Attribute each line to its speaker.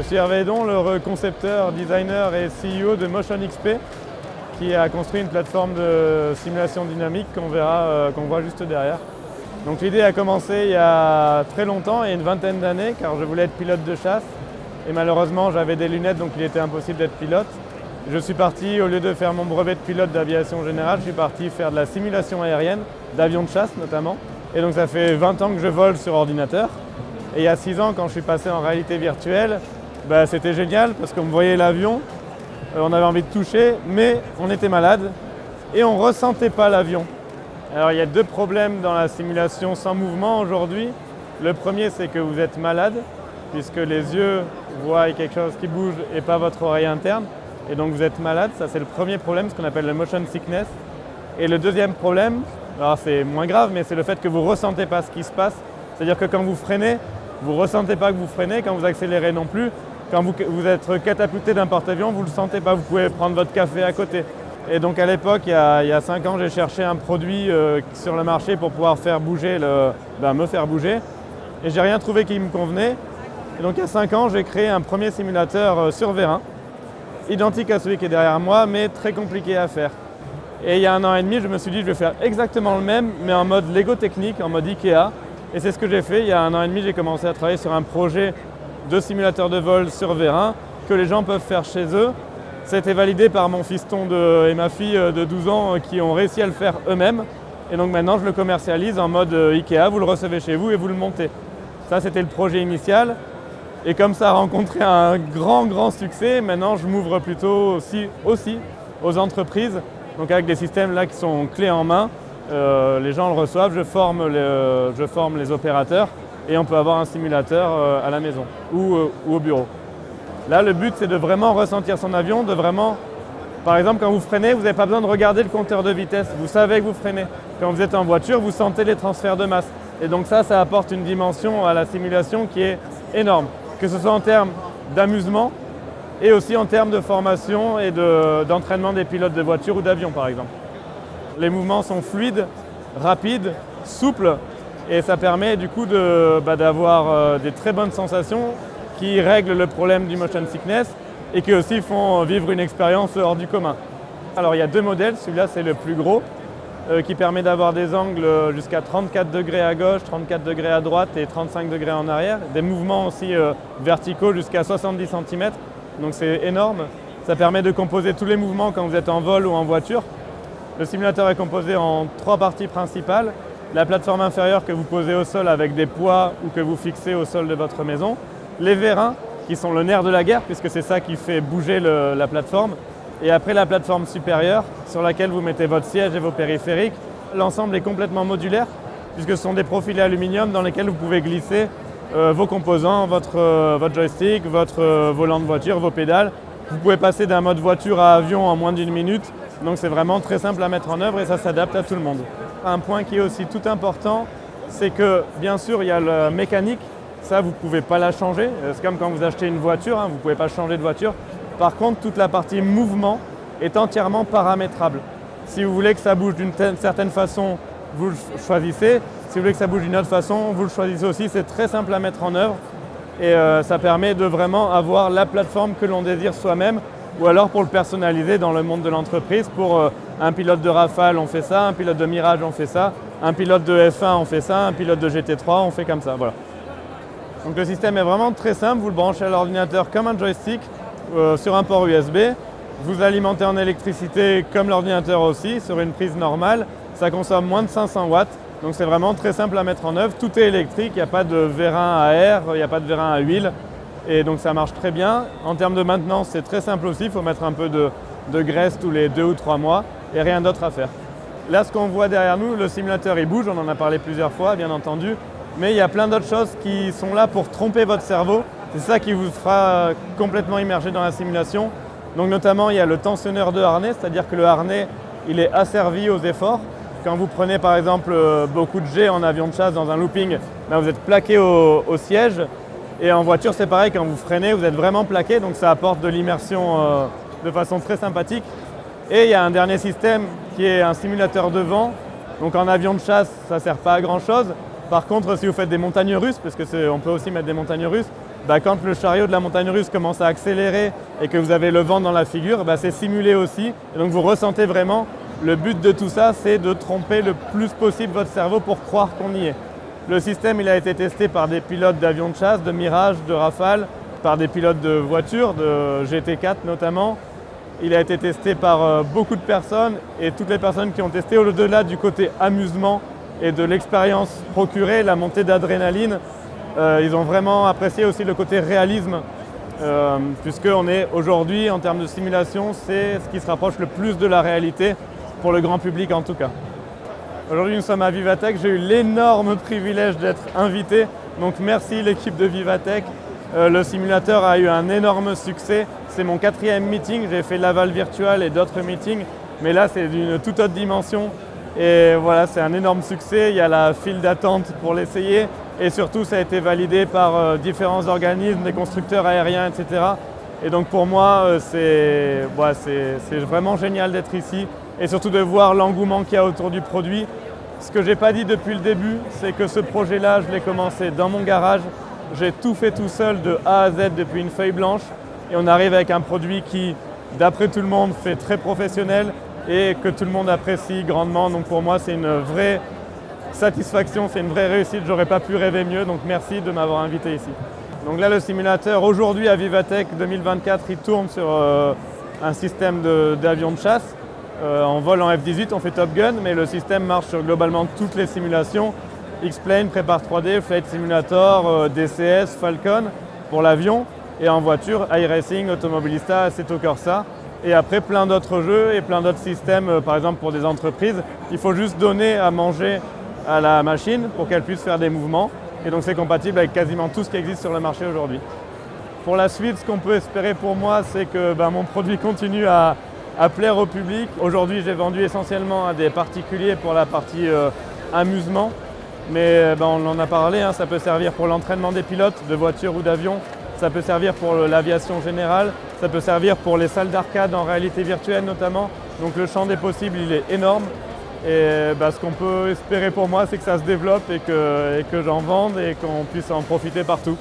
Speaker 1: suis Hervé Edon, le concepteur, designer et CEO de MotionXP, qui a construit une plateforme de simulation dynamique qu'on voit juste derrière. Donc l'idée a commencé il y a très longtemps, il y a une vingtaine d'années, car je voulais être pilote de chasse. Et malheureusement, j'avais des lunettes, donc il était impossible d'être pilote. Je suis parti, au lieu de faire mon brevet de pilote d'aviation générale, je suis parti faire de la simulation aérienne, d'avions de chasse notamment. Et donc ça fait 20 ans que je vole sur ordinateur. Et il y a 6 ans, quand je suis passé en réalité virtuelle, c'était génial parce qu'on voyait l'avion, on avait envie de toucher, mais on était malade et on ne ressentait pas l'avion. Alors il y a 2 problèmes dans la simulation sans mouvement aujourd'hui. Le premier, c'est que vous êtes malade, puisque les yeux voient quelque chose qui bouge et pas votre oreille interne. Et donc vous êtes malade, ça c'est le premier problème, ce qu'on appelle le motion sickness. Et le deuxième problème, alors c'est moins grave, mais c'est le fait que vous ne ressentez pas ce qui se passe. C'est-à-dire que quand vous freinez, vous ne ressentez pas que vous freinez, quand vous accélérez non plus. Quand vous êtes catapulté d'un porte-avions, vous ne le sentez pas, vous pouvez prendre votre café à côté. Et donc à l'époque, il y a 5 ans, j'ai cherché un produit sur le marché pour pouvoir faire bouger, me faire bouger. Et j'ai rien trouvé qui me convenait. Et donc il y a 5 ans, j'ai créé un premier simulateur sur Vérin, identique à celui qui est derrière moi, mais très compliqué à faire. Et il y a 1 an et demi, je me suis dit, je vais faire exactement le même, mais en mode Lego technique, en mode Ikea. Et c'est ce que j'ai fait. Il y a 1 an et demi, j'ai commencé à travailler sur un projet de simulateur de vol sur Vérin que les gens peuvent faire chez eux. C'était validé par mon fiston et ma fille de 12 ans qui ont réussi à le faire eux-mêmes. Et donc maintenant, je le commercialise en mode Ikea. Vous le recevez chez vous et vous le montez. Ça, c'était le projet initial. Et comme ça a rencontré un grand succès, maintenant je m'ouvre plutôt aussi aux entreprises, donc avec des systèmes là qui sont clés en main. Les gens le reçoivent, je forme les opérateurs et on peut avoir un simulateur à la maison ou au bureau. Là, le but c'est de vraiment ressentir son avion, par exemple quand vous freinez, vous n'avez pas besoin de regarder le compteur de vitesse, vous savez que vous freinez. Quand vous êtes en voiture, vous sentez les transferts de masse. Et donc ça apporte une dimension à la simulation qui est énorme. Que ce soit en termes d'amusement et aussi en termes de formation et d'entraînement des pilotes de voiture ou d'avion par exemple. Les mouvements sont fluides, rapides, souples et ça permet du coup d'avoir des très bonnes sensations qui règlent le problème du motion sickness et qui aussi font vivre une expérience hors du commun. Alors il y a 2 modèles, celui-là c'est le plus gros qui permet d'avoir des angles jusqu'à 34 degrés à gauche, 34 degrés à droite et 35 degrés en arrière. Des mouvements aussi verticaux jusqu'à 70 cm, donc c'est énorme. Ça permet de composer tous les mouvements quand vous êtes en vol ou en voiture. Le simulateur est composé en 3 parties principales. La plateforme inférieure que vous posez au sol avec des poids ou que vous fixez au sol de votre maison. Les vérins qui sont le nerf de la guerre puisque c'est ça qui fait bouger la plateforme. Et après la plateforme supérieure sur laquelle vous mettez votre siège et vos périphériques. L'ensemble est complètement modulaire puisque ce sont des profils aluminium dans lesquels vous pouvez glisser vos composants, votre joystick, votre volant de voiture, vos pédales. Vous pouvez passer d'un mode voiture à avion en moins d'1 minute. Donc c'est vraiment très simple à mettre en œuvre et ça s'adapte à tout le monde. Un point qui est aussi tout important, c'est que bien sûr il y a la mécanique. Ça vous ne pouvez pas la changer. C'est comme quand vous achetez une voiture, vous ne pouvez pas changer de voiture. Par contre, toute la partie mouvement est entièrement paramétrable. Si vous voulez que ça bouge d'une certaine façon, vous le choisissez. Si vous voulez que ça bouge d'une autre façon, vous le choisissez aussi. C'est très simple à mettre en œuvre et ça permet de vraiment avoir la plateforme que l'on désire soi-même ou alors pour le personnaliser dans le monde de l'entreprise. Pour un pilote de Rafale, on fait ça. Un pilote de Mirage, on fait ça. Un pilote de F1, on fait ça. Un pilote de GT3, on fait comme ça. Voilà. Donc le système est vraiment très simple. Vous le branchez à l'ordinateur comme un joystick. Sur un port USB, vous alimentez en électricité comme l'ordinateur aussi, sur une prise normale, ça consomme moins de 500 watts, donc c'est vraiment très simple à mettre en œuvre, tout est électrique, il n'y a pas de vérin à air, il n'y a pas de vérin à huile, et donc ça marche très bien. En termes de maintenance, c'est très simple aussi, il faut mettre un peu de graisse tous les 2 ou 3 mois, et rien d'autre à faire. Là, ce qu'on voit derrière nous, le simulateur il bouge, on en a parlé plusieurs fois, bien entendu, mais il y a plein d'autres choses qui sont là pour tromper votre cerveau. C'est ça qui vous fera complètement immerger dans la simulation. Donc notamment, il y a le tensionneur de harnais, c'est-à-dire que le harnais, il est asservi aux efforts. Quand vous prenez par exemple beaucoup de jets en avion de chasse dans un looping, vous êtes plaqué au siège. Et en voiture, c'est pareil, quand vous freinez, vous êtes vraiment plaqué, donc ça apporte de l'immersion de façon très sympathique. Et il y a un dernier système qui est un simulateur de vent. Donc en avion de chasse, ça ne sert pas à grand-chose. Par contre, si vous faites des montagnes russes, parce qu'on peut aussi mettre des montagnes russes, quand le chariot de la montagne russe commence à accélérer et que vous avez le vent dans la figure, c'est simulé aussi. Et donc vous ressentez vraiment, le but de tout ça, c'est de tromper le plus possible votre cerveau pour croire qu'on y est. Le système il a été testé par des pilotes d'avions de chasse, de Mirage, de Rafale, par des pilotes de voitures, de GT4 notamment. Il a été testé par beaucoup de personnes et toutes les personnes qui ont testé, au-delà du côté amusement et de l'expérience procurée, la montée d'adrénaline, ils ont vraiment apprécié aussi le côté réalisme, puisqu'on est aujourd'hui, en termes de simulation, c'est ce qui se rapproche le plus de la réalité, pour le grand public en tout cas. Aujourd'hui, nous sommes à Vivatech. J'ai eu l'énorme privilège d'être invité, donc merci l'équipe de Vivatech. Le simulateur a eu un énorme succès. C'est mon 4e meeting, j'ai fait Laval Virtual et d'autres meetings, mais là c'est d'une toute autre dimension. Et voilà, c'est un énorme succès, il y a la file d'attente pour l'essayer et surtout ça a été validé par différents organismes, des constructeurs aériens, etc. Et donc pour moi, c'est vraiment génial d'être ici et surtout de voir l'engouement qu'il y a autour du produit. Ce que je n'ai pas dit depuis le début, c'est que ce projet-là, je l'ai commencé dans mon garage. J'ai tout fait tout seul de A à Z depuis une feuille blanche et on arrive avec un produit qui, d'après tout le monde, fait très professionnel et que tout le monde apprécie grandement. Donc pour moi, c'est une vraie satisfaction, c'est une vraie réussite. J'aurais pas pu rêver mieux, donc merci de m'avoir invité ici. Donc là, le simulateur, aujourd'hui à Vivatech 2024, il tourne sur un système d'avion de chasse. On vole en F-18, on fait Top Gun, mais le système marche sur globalement toutes les simulations. X-Plane, Prepar 3D, Flight Simulator, DCS, Falcon pour l'avion. Et en voiture, iRacing, Automobilista, Assetto Corsa. Et après, plein d'autres jeux et plein d'autres systèmes, par exemple pour des entreprises. Il faut juste donner à manger à la machine pour qu'elle puisse faire des mouvements. Et donc c'est compatible avec quasiment tout ce qui existe sur le marché aujourd'hui. Pour la suite, ce qu'on peut espérer pour moi, c'est que mon produit continue à plaire au public. Aujourd'hui, j'ai vendu essentiellement à des particuliers pour la partie amusement. Mais on en a parlé, ça peut servir pour l'entraînement des pilotes de voitures ou d'avions. Ça peut servir pour l'aviation générale, ça peut servir pour les salles d'arcade en réalité virtuelle notamment. Donc le champ des possibles, il est énorme. Et ce qu'on peut espérer pour moi, c'est que ça se développe et que j'en vende et qu'on puisse en profiter partout.